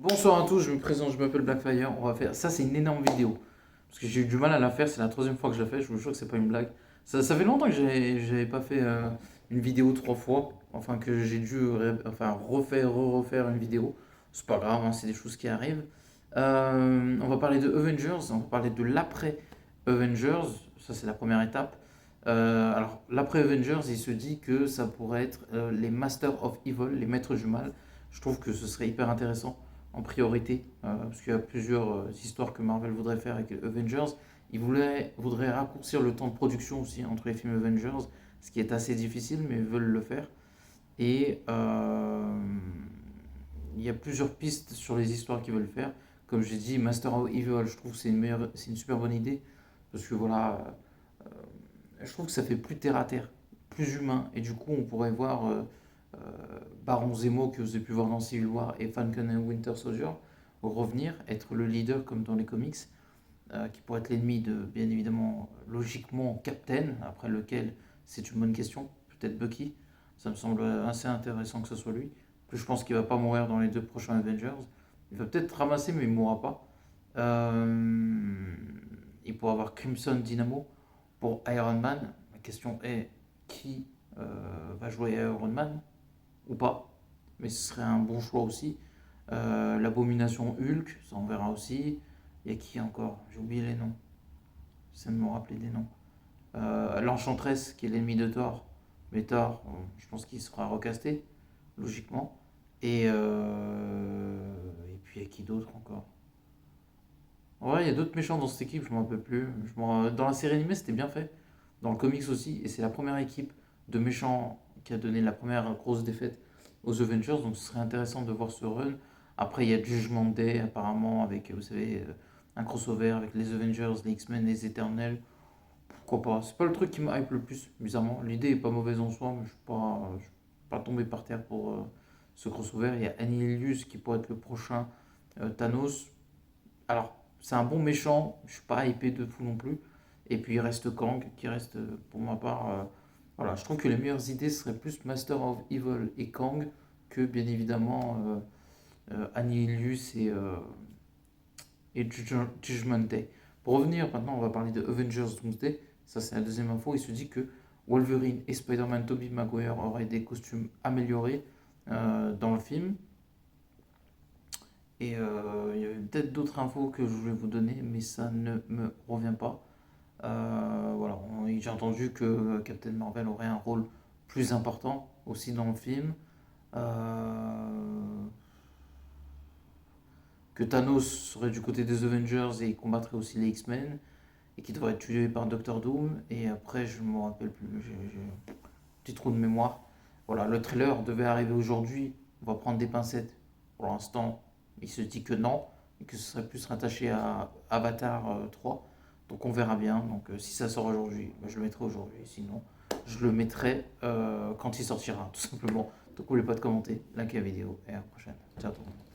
Bonsoir à tous, je me présente, je m'appelle Blackfire. On va faire ça, c'est une énorme vidéo parce que j'ai eu du mal à la faire. C'est la troisième fois que je la fais. Je vous jure que c'est pas une blague. Ça fait longtemps que j'avais pas fait une vidéo trois fois. Enfin que j'ai dû refaire une vidéo. C'est pas grave, hein, c'est des choses qui arrivent. On va parler de Avengers. On va parler de l'après Avengers. Ça c'est la première étape. Alors l'après Avengers, il se dit que ça pourrait être les Masters of Evil, les maîtres du mal. Je trouve que ce serait hyper intéressant en priorité, parce qu'il y a plusieurs histoires que Marvel voudrait faire avec Avengers. Ils voudraient raccourcir le temps de production aussi entre les films Avengers, ce qui est assez difficile, mais ils veulent le faire. Et il y a plusieurs pistes sur les histoires qu'ils veulent faire. Comme j'ai dit, Master of Evil, je trouve que c'est une super bonne idée, parce que voilà, je trouve que ça fait plus terre à terre, plus humain, et du coup on pourrait voir Baron Zemo que vous avez pu voir dans Civil War et Falcon and Winter Soldier revenir, être le leader comme dans les comics, qui pourrait être l'ennemi de, bien évidemment, logiquement, Captain, après lequel c'est une bonne question, peut-être Bucky, ça me semble assez intéressant que ce soit lui. Plus je pense qu'il va pas mourir dans les deux prochains Avengers, il va peut-être ramasser mais il mourra pas. Il pourrait avoir Crimson Dynamo pour Iron Man. La question est qui va jouer Iron Man ou pas, mais ce serait un bon choix aussi. L'abomination Hulk, ça on verra aussi. Il y a qui encore? J'ai oublié les noms. J'essaie de me rappeler des noms. L'Enchantress, qui est l'ennemi de Thor. Mais Thor, je pense qu'il sera recasté, logiquement. Et puis il y a qui d'autre encore? Ouais, il y a d'autres méchants dans cette équipe, je ne m'en rappelle plus. Dans la série animée, c'était bien fait. Dans le comics aussi. Et c'est la première équipe de méchants qui a donné la première grosse défaite aux Avengers. Donc ce serait intéressant de voir ce run. Après, il y a Judgment Day, apparemment, avec, vous savez, un crossover avec les Avengers, les X-Men, les Éternels. Pourquoi pas? C'est pas le truc qui me hype le plus, bizarrement. L'idée est pas mauvaise en soi, mais je suis pas tombé par terre pour ce crossover. Il y a Annihilus qui pourrait être le prochain Thanos. Alors, c'est un bon méchant, je suis pas hypé de fou non plus. Et puis il reste Kang, qui reste pour ma part. Voilà, je trouve que les meilleures idées seraient plus Master of Evil et Kang que bien évidemment Annihilus et Judgment Day. Pour revenir maintenant, on va parler de Avengers Doomsday. Ça, c'est la deuxième info. Il se dit que Wolverine et Spider-Man Tobey Maguire auraient des costumes améliorés dans le film. Et il y avait peut-être d'autres infos que je voulais vous donner, mais ça ne me revient pas. Voilà, j'ai entendu que Captain Marvel aurait un rôle plus important aussi dans le film. Euh, que Thanos serait du côté des Avengers et il combattrait aussi les X-Men. Et qu'il devrait être tué par Doctor Doom. Et après, je ne me rappelle plus. J'ai un petit trou de mémoire. Voilà, le trailer devait arriver aujourd'hui. On va prendre des pincettes. Pour l'instant, il se dit que non, et que ce serait plus rattaché à Avatar 3. Donc on verra bien. Donc si ça sort aujourd'hui, bah, je le mettrai aujourd'hui. Sinon, je le mettrai quand il sortira, tout simplement. Donc n'oubliez pas de commenter, liker la vidéo et à la prochaine. Ciao tout le monde.